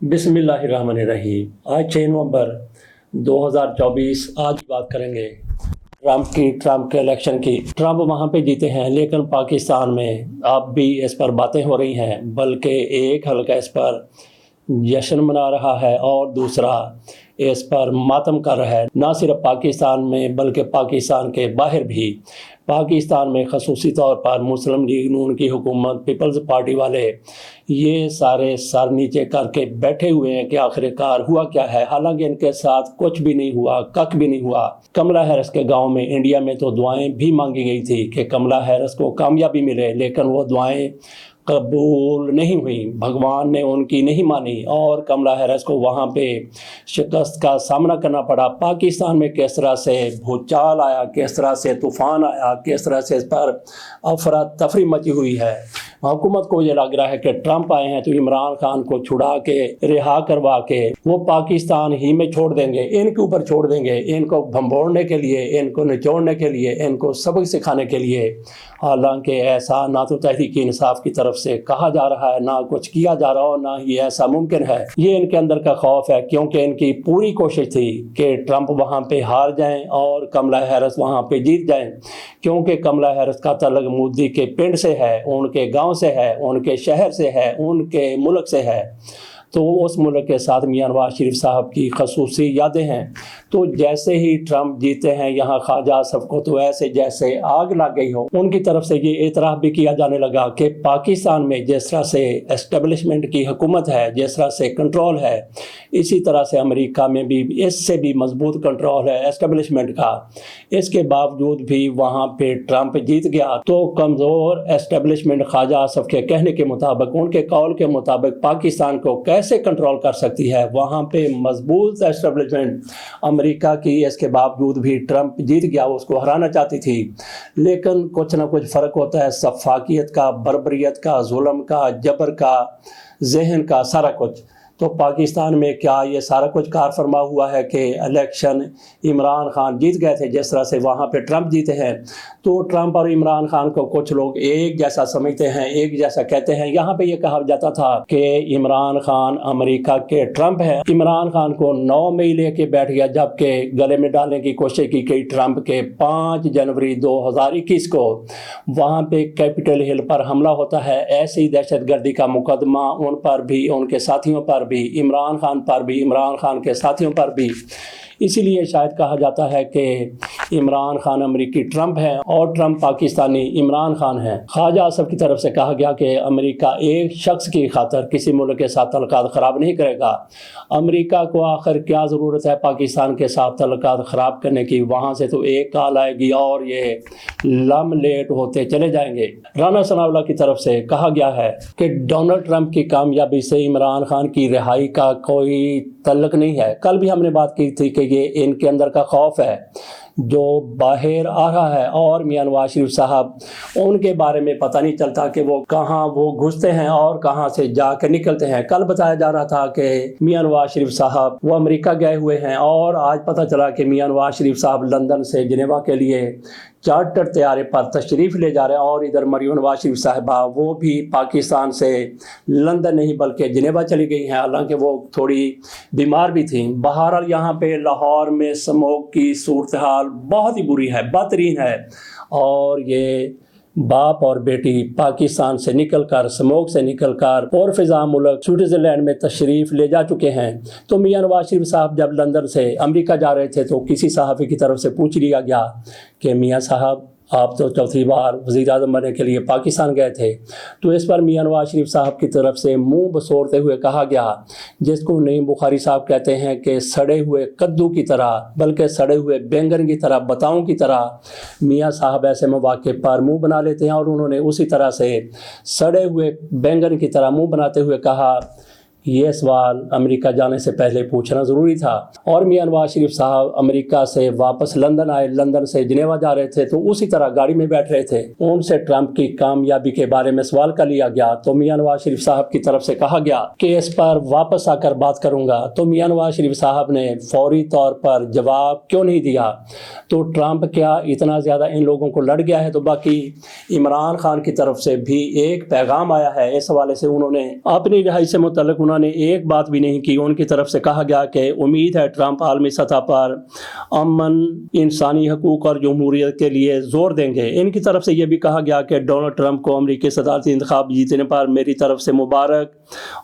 بسم اللہ الرحمن الرحیم۔ آج 6 نومبر 2024 آج بات کریں گے ٹرمپ کے الیکشن کی۔ ٹرمپ وہاں پہ جیتے ہیں لیکن پاکستان میں اب بھی اس پر باتیں ہو رہی ہیں، بلکہ ایک حلقہ اس پر جشن منا رہا ہے اور دوسرا اس پر ماتم کر رہا ہے۔ نہ صرف پاکستان میں بلکہ پاکستان کے باہر بھی۔ پاکستان میں خصوصی طور پر مسلم لیگ نون کی حکومت، پیپلز پارٹی والے یہ سارے سر نیچے کر کے بیٹھے ہوئے ہیں کہ آخر کار ہوا کیا ہے، حالانکہ ان کے ساتھ کچھ بھی نہیں ہوا، کک بھی نہیں ہوا۔ کملا ہیرس کے گاؤں میں انڈیا میں تو دعائیں بھی مانگی گئی تھی کہ کملا ہیرس کو کامیابی ملے، لیکن وہ دعائیں قبول نہیں ہوئی، بھگوان نے ان کی نہیں مانی اور کملا ہیرس کو وہاں پہ شکست کا سامنا کرنا پڑا۔ پاکستان میں کس طرح سے بھوچال آیا، کس طرح سے طوفان آیا، کس طرح سے اس پر افراتفری مچی ہوئی ہے۔ حکومت کو یہ لگ رہا ہے کہ ٹرمپ آئے ہیں تو عمران خان کو چھڑا کے رہا کروا کے وہ پاکستان ہی میں چھوڑ دیں گے، ان کے اوپر چھوڑ دیں گے، ان کو بھمبوڑنے کے لیے، ان کو نچوڑنے کے لیے، ان کو سبق سکھانے کے لیے۔ حالانکہ ایسا نہ تو تحریک انصاف کی طرف سے کہا جا رہا ہے، نہ کچھ کیا جا رہا ہو، نہ ہی ایسا ممکن ہے۔ یہ ان کے اندر کا خوف ہے، کیونکہ ان کی پوری کوشش تھی کہ ٹرمپ وہاں پہ ہار جائیں اور کملا ہیرس وہاں پہ جیت جائیں، کیونکہ کملا ہیرس کا تعلق مودی کے پنڈ سے ہے، ان کے گاؤں سے ہے، ان کے شہر سے ہے، ان کے ملک سے ہے۔ تو اس ملک کے ساتھ میاں نواز شریف صاحب کی خصوصی یادیں ہیں۔ تو جیسے ہی ٹرمپ جیتے ہیں یہاں خواجہ آصف کو تو ایسے جیسے آگ لگ گئی ہو۔ ان کی طرف سے یہ اعتراف بھی کیا جانے لگا کہ پاکستان میں جس طرح سے اسٹیبلشمنٹ کی حکومت ہے، جس طرح سے کنٹرول ہے، اسی طرح سے امریکہ میں بھی اس سے بھی مضبوط کنٹرول ہے اسٹیبلشمنٹ کا۔ اس کے باوجود بھی وہاں پہ ٹرمپ جیت گیا تو کمزور اسٹیبلشمنٹ خواجہ آصف کے کہنے کے مطابق، ان کے قول کے مطابق پاکستان کو کیسے کنٹرول کر سکتی ہے؟ وہاں پہ مضبوط اسٹیبلشمنٹ امریکہ کی، اس کے باوجود بھی ٹرمپ جیت گیا، اس کو ہرانا چاہتی تھی۔ لیکن کچھ نہ کچھ فرق ہوتا ہے سفاکیت کا، بربریت کا، ظلم کا، جبر کا، ذہن کا، سارا کچھ۔ تو پاکستان میں کیا یہ سارا کچھ کار فرما ہوا ہے کہ الیکشن عمران خان جیت گئے تھے جس طرح سے وہاں پہ ٹرمپ جیتے ہیں؟ تو ٹرمپ اور عمران خان کو کچھ لوگ ایک جیسا سمجھتے ہیں، ایک جیسا کہتے ہیں۔ یہاں پہ یہ کہا جاتا تھا کہ عمران خان امریکہ کے ٹرمپ ہے۔ عمران خان کو 9 مئی لے کے بیٹھ گیا، جبکہ گلے میں ڈالنے کی کوشش کی گئی ٹرمپ کے 5 جنوری 2021 کو وہاں پہ کیپٹل ہل پر حملہ ہوتا ہے۔ ایسی دہشت گردی کا مقدمہ ان پر بھی، ان کے ساتھیوں پر بھی، عمران خان پر بھی، عمران خان کے ساتھیوں پر بھی۔ اسی لیے شاید کہا جاتا ہے کہ عمران خان امریکی ٹرمپ ہے اور ٹرمپ پاکستانی عمران خان ہے۔ خواجہ آصف کی طرف سے کہا گیا کہ امریکہ ایک شخص کی خاطر کسی ملک کے ساتھ تعلقات خراب نہیں کرے گا۔ امریکہ کو آخر کیا ضرورت ہے پاکستان کے ساتھ تعلقات خراب کرنے کی؟ وہاں سے تو ایک کال آئے گی اور یہ لم لیٹ ہوتے چلے جائیں گے۔ رانا ثناء اللہ کی طرف سے کہا گیا ہے کہ ڈونلڈ ٹرمپ کی کامیابی سے عمران خان کی رہائی کا کوئی تعلق نہیں ہے۔ کل بھی ہم نے بات کی تھی کہ یہ ان کے اندر کا خوف ہے جو باہر آ رہا ہے، اور میاں نواز شریف صاحب ان کے بارے میں پتہ نہیں چلتا کہ وہ کہاں وہ گھستے ہیں اور کہاں سے جا کے نکلتے ہیں۔ کل بتایا جا رہا تھا کہ میاں نواز شریف صاحب وہ امریکہ گئے ہوئے ہیں، اور آج پتہ چلا کہ میاں نواز شریف صاحب لندن سے جنیوا کے لیے چارٹر طیارے پر تشریف لے جا رہے ہیں، اور ادھر مریم نواز شریف صاحبہ وہ بھی پاکستان سے لندن نہیں بلکہ جنیوا چلی گئی ہیں، حالانکہ وہ تھوڑی بیمار بھی تھیں۔ بہرحال یہاں پہ لاہور میں اسموگ کی صورتحال بہت ہی بری ہے، بدترین ہے، اور یہ باپ اور بیٹی پاکستان سے نکل کر، اسموگ سے نکل کر اور فضا ملک سوئٹزرلینڈ میں تشریف لے جا چکے ہیں۔ تو میاں نواز شریف صاحب جب لندن سے امریکہ جا رہے تھے تو کسی صحافی کی طرف سے پوچھ لیا گیا کہ میاں صاحب آپ تو چوتھی بار وزیر اعظم بننے کے لیے پاکستان گئے تھے۔ تو اس پر میاں نواز شریف صاحب کی طرف سے منہ بسورتے ہوئے کہا گیا، جس کو نعیم بخاری صاحب کہتے ہیں کہ سڑے ہوئے کدو کی طرح، بلکہ سڑے ہوئے بینگن کی طرح، بتاؤں کی طرح میاں صاحب ایسے مواقع پر منہ بنا لیتے ہیں، اور انہوں نے اسی طرح سے سڑے ہوئے بینگن کی طرح منہ بناتے ہوئے کہا یہ سوال امریکہ جانے سے پہلے پوچھنا ضروری تھا۔ اور میاں نواز شریف صاحب امریکہ سے واپس لندن آئے، لندن سے جنیوا جا رہے تھے تو اسی طرح گاڑی میں بیٹھ رہے تھے، ان سے ٹرمپ کی کامیابی کے بارے میں سوال کر لیا گیا۔ تو میاں نواز شریف صاحب کی طرف سے کہا گیا کہ اس پر واپس آ کر بات کروں گا۔ تو میاں نواز شریف صاحب نے فوری طور پر جواب کیوں نہیں دیا؟ تو ٹرمپ کیا اتنا زیادہ ان لوگوں کو لڑ گیا ہے؟ تو باقی عمران خان کی طرف سے بھی ایک پیغام آیا ہے اس حوالے سے، انہوں نے اپنی رہائی سے متعلق انہوں نے ایک بات بھی نہیں کی۔ ان کی طرف سے کہا گیا کہ امید ہے ٹرمپ عالمی سطح پر امن، انسانی حقوق اور جمہوریت کے لیے زور دیں گے۔ ان کی طرف سے یہ بھی کہا گیا کہ ڈونلڈ ٹرمپ کو امریکی صدارتی انتخاب جیتنے پر میری طرف سے مبارک،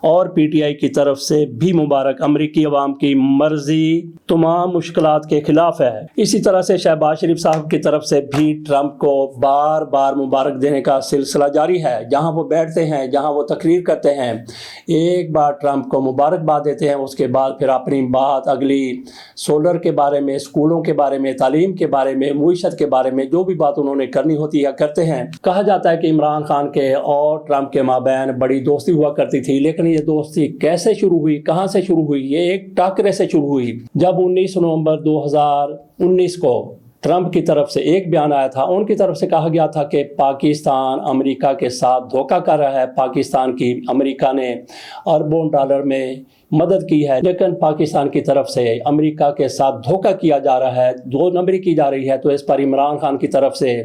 اور پی ٹی آئی کی طرف سے بھی مبارک۔ امریکی عوام کی مرضی تمام مشکلات کے خلاف ہے۔ اسی طرح سے شہباز شریف صاحب کی طرف سے بھی ٹرمپ کو بار بار مبارک دینے کا سلسلہ جاری ہے۔ جہاں وہ بیٹھتے ہیں، جہاں وہ تقریر کرتے ہیں، ایک بار ٹرمپ کو مبارکباد دیتے ہیں، اس کے بعد پھر اپنی بات اگلی سولر کے بارے میں، اسکولوں کے بارے میں، تعلیم کے بارے میں، معیشت کے بارے میں جو بھی بات انہوں نے کرنی ہوتی ہے کرتے ہیں۔ کہا جاتا ہے کہ عمران خان کے اور ٹرمپ کے مابین بڑی دوستی ہوا کرتی تھی، لیکن یہ دوستی کیسے شروع ہوئی، کہاں سے شروع ہوئی؟ یہ ایک ٹاکرے سے شروع ہوئی۔ جب 19 نومبر 2019 کو ٹرمپ کی طرف سے ایک بیان آیا تھا، ان کی طرف سے کہا گیا تھا کہ پاکستان امریکہ کے ساتھ دھوکہ کر رہا ہے، پاکستان کی امریکہ نے اربوں ڈالر میں مدد کی ہے، لیکن پاکستان کی طرف سے امریکہ کے ساتھ دھوکہ کیا جا رہا ہے، دو نمبری کی جا رہی ہے۔ تو اس پر عمران خان کی طرف سے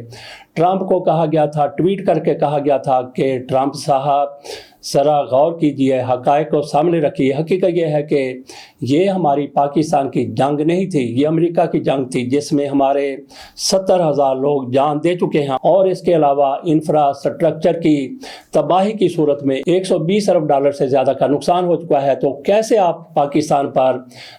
ٹرمپ کو کہا گیا تھا، ٹویٹ کر کے کہا گیا تھا کہ ٹرمپ صاحب ذرا غور کیجئے، حقائق کو سامنے رکھیے۔ حقیقت یہ ہے کہ یہ ہماری پاکستان کی جنگ نہیں تھی، یہ امریکہ کی جنگ تھی، جس میں ہمارے 70,000 لوگ جان دے چکے ہیں، اور اس کے علاوہ انفراسٹرکچر کی تباہی کی صورت میں 120 ارب ڈالر سے زیادہ کا نقصان ہو چکا ہے۔ تو کیسے آپ پاکستان پر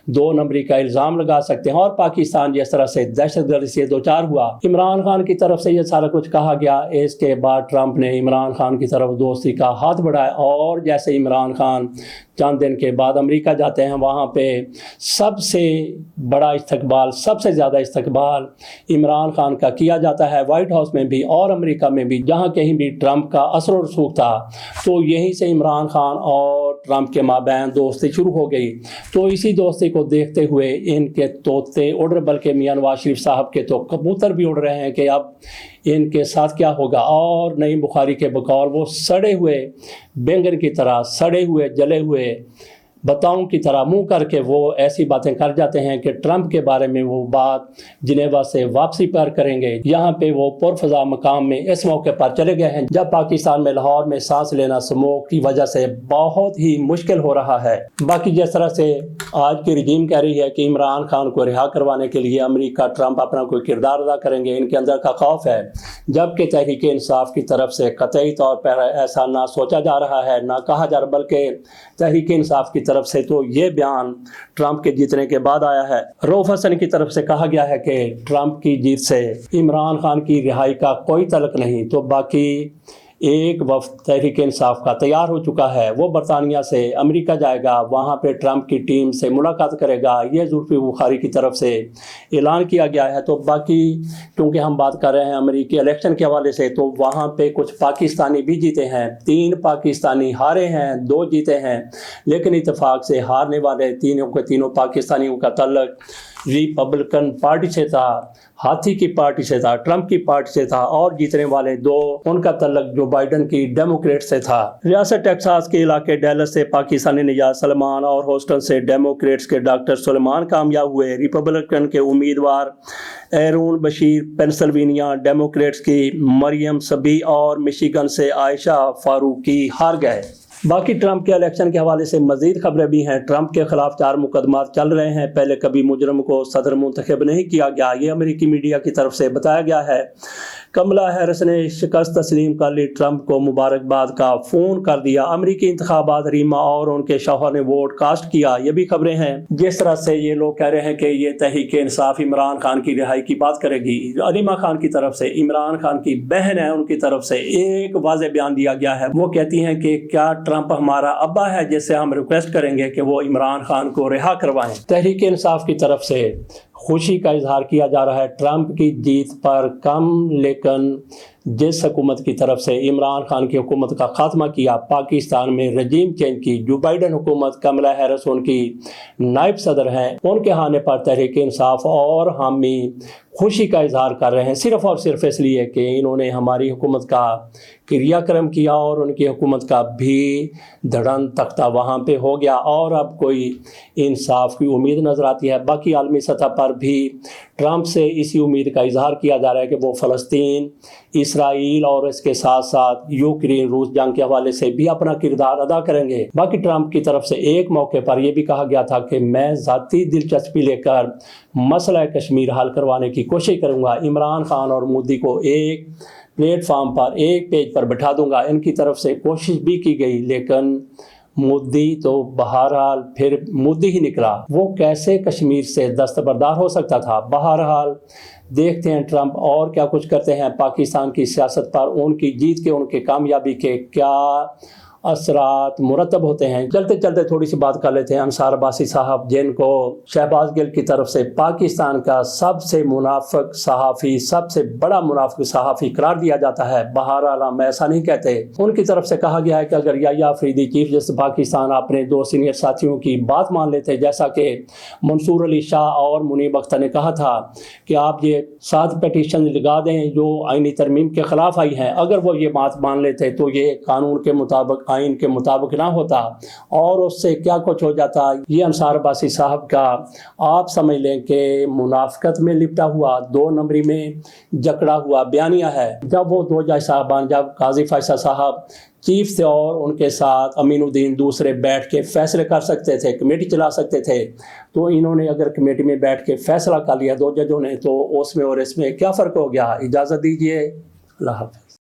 دو نمبری کا الزام لگا سکتے ہیں؟ اور پاکستان جس طرح سے دہشت گردی سے دوچار ہوا، عمران خان کی طرف سے یہ سارا کچھ کہا گیا۔ اس کے بعد ٹرمپ نے عمران خان کی طرف دوستی کا ہاتھ بڑھایا، اور جیسے عمران خان چند دن کے بعد امریکہ جاتے ہیں، وہاں پہ سب سے بڑا استقبال، سب سے زیادہ استقبال عمران خان کا کیا جاتا ہے، وائٹ ہاؤس میں بھی اور امریکہ میں بھی، جہاں کہیں بھی ٹرمپ کا اثر و رسوخ تھا۔ تو یہیں سے عمران خان اور ٹرمپ کے مابین دوستی شروع ہو گئی۔ تو اسی دوستی کو دیکھتے ہوئے ان کے طوطے اڑ رہے، بلکہ میاں نواز شریف صاحب کے تو کبوتر بھی اڑ رہے ہیں کہ اب ان کے ساتھ کیا ہوگا۔ اور نعیم بخاری کے بقول وہ سڑے ہوئے بینگن کی طرح، سڑے ہوئے جلے ہوئے بتاؤں کی طرح منہ کر کے وہ ایسی باتیں کر جاتے ہیں کہ ٹرمپ کے بارے میں وہ بات جنیوا سے واپسی پر کریں گے۔ یہاں پہ وہ پرفضا مقام میں اس موقع پر چلے گئے ہیں جب پاکستان میں لاہور میں سانس لینا اسموک کی وجہ سے بہت ہی مشکل ہو رہا ہے۔ باقی جس طرح سے آج کی رجیم کہہ رہی ہے کہ عمران خان کو رہا کروانے کے لیے امریکہ، ٹرمپ اپنا کوئی کردار ادا کریں گے، ان کے اندر کا خوف ہے، جبکہ تحریک انصاف کی طرف سے قطعی طور پر ایسا نہ سوچا جا رہا ہے، نہ کہا جا رہا، بلکہ تحریک انصاف کی طرف سے تو یہ بیان ٹرمپ کے جیتنے کے بعد آیا ہے۔ رؤف حسن کی طرف سے کہا گیا ہے کہ ٹرمپ کی جیت سے عمران خان کی رہائی کا کوئی تعلق نہیں۔ تو باقی ایک وفد تحریک انصاف کا تیار ہو چکا ہے، وہ برطانیہ سے امریکہ جائے گا، وہاں پہ ٹرمپ کی ٹیم سے ملاقات کرے گا، یہ زلفی بخاری کی طرف سے اعلان کیا گیا ہے۔ تو باقی کیونکہ ہم بات کر رہے ہیں امریکی الیکشن کے حوالے سے، تو وہاں پہ کچھ پاکستانی بھی جیتے ہیں، 3 پاکستانی ہارے ہیں، 2 جیتے ہیں، لیکن اتفاق سے ہارنے والے تینوں پاکستانیوں کا تعلق ریپبلکن پارٹی سے تھا، ہاتھی کی پارٹی سے تھا، ٹرمپ کی پارٹی سے تھا، اور جیتنے والے 2 ان کا تعلق جو بائیڈن کی ڈیموکریٹ سے تھا۔ ریاست ٹیکساس کے علاقے ڈیلس سے پاکستانی نژاد سلمان اور ہوسٹن سے ڈیموکریٹس کے ڈاکٹر سلیمان کامیاب ہوئے۔ ریپبلکن کے امیدوار ایرون بشیر پینسلوینیا ڈیموکریٹس کی مریم صبی اور مشیگن سے عائشہ فاروقی ہار گئے۔ باقی ٹرمپ کے الیکشن کے حوالے سے مزید خبریں بھی ہیں۔ ٹرمپ کے خلاف 4 مقدمات چل رہے ہیں۔ پہلے کبھی مجرم کو صدر منتخب نہیں کیا گیا، یہ امریکی میڈیا کی طرف سے بتایا گیا ہے۔ کملا ہیرس نے شکست تسلیم کر لی، ٹرمپ کو مبارکباد کا فون کر دیا۔ امریکی انتخابات، ریما اور ان کے شوہر نے ووٹ کاسٹ کیا، یہ بھی خبریں ہیں۔ جس طرح سے یہ لوگ کہہ رہے ہیں کہ یہ تحریک انصاف عمران خان کی رہائی کی بات کرے گی، ریما خان کی طرف سے، عمران خان کی بہن ہے، ان کی طرف سے ایک واضح بیان دیا گیا ہے۔ وہ کہتی ہیں کہ کیا ٹرمپ ہمارا ابا ہے جس سے ہم ریکویسٹ کریں گے کہ وہ عمران خان کو رہا کروائیں۔ تحریک انصاف کی طرف سے خوشی کا اظہار کیا جا رہا ہے ٹرمپ کی جیت پر کم، لیکن جس حکومت کی طرف سے عمران خان کی حکومت کا خاتمہ کیا، پاکستان میں رجیم چینج کی، جو بائیڈن حکومت، کملا ہیرس ان کی نائب صدر ہیں، ان کے آنے پر تحریک انصاف اور حامی خوشی کا اظہار کر رہے ہیں، صرف اور صرف اس لیے کہ انہوں نے ہماری حکومت کا کریا کرم کیا اور ان کی حکومت کا بھی دھڑن تختہ وہاں پہ ہو گیا، اور اب کوئی انصاف کی امید نظر آتی ہے۔ باقی عالمی سطح پر بھی ٹرمپ سے اسی امید کا اظہار کیا جا رہا ہے کہ وہ فلسطین، اسرائیل اور اس کے ساتھ ساتھ یوکرین روس جنگ کے حوالے سے بھی اپنا کردار ادا کریں گے۔ باقی ٹرمپ کی طرف سے ایک موقع پر یہ بھی کہا گیا تھا کہ میں ذاتی دلچسپی لے کر مسئلہ کشمیر حل کروانے کی کوشش کروں گا، عمران خان اور مودی کو ایک پلیٹ فارم پر ایک پیج پر بٹھا دوں گا۔ ان کی طرف سے کوشش بھی کی گئی، لیکن مودی تو بہرحال پھر مودی ہی نکلا، وہ کیسے کشمیر سے دستبردار ہو سکتا تھا۔ بہرحال دیکھتے ہیں ٹرمپ اور کیا کچھ کرتے ہیں، پاکستان کی سیاست پر ان کی جیت کے، ان کے کامیابی کے کیا اثرات مرتب ہوتے ہیں۔ چلتے چلتے تھوڑی سی بات کر لیتے ہیں انصار عباسی صاحب، جن کو شہباز گل کی طرف سے پاکستان کا سب سے منافق صحافی، سب سے بڑا منافق صحافی قرار دیا جاتا ہے۔ بہرحال ہم ایسا نہیں کہتے، ان کی طرف سے کہا گیا ہے کہ اگر یحییٰ آفریدی چیف جسٹس پاکستان اپنے دو سینئر ساتھیوں کی بات مان لیتے، جیسا کہ منصور علی شاہ اور منیب اختر نے کہا تھا کہ آپ یہ 7 پیٹیشن لگا دیں جو آئینی ترمیم کے خلاف آئی ہیں، اگر وہ یہ بات مان لیتے تو یہ قانون کے مطابق، آئین کے مطابق نہ ہوتا اور اس سے کیا کچھ ہو جاتا۔ یہ انصار عباسی صاحب کا آپ سمجھ لیں کہ منافقت میں لپٹا ہوا، 2 نمبری میں جکڑا ہوا بیانیہ ہے۔ جب وہ 2 جج صاحبان، جب قاضی فیصل صاحب چیف تھے اور ان کے ساتھ امین الدین دوسرے بیٹھ کے فیصلے کر سکتے تھے، کمیٹی چلا سکتے تھے، تو انہوں نے اگر کمیٹی میں بیٹھ کے فیصلہ کر لیا 2 ججوں نے، تو اس میں اور اس میں کیا فرق ہو گیا۔ اجازت دیجیے، اللہ حافظ۔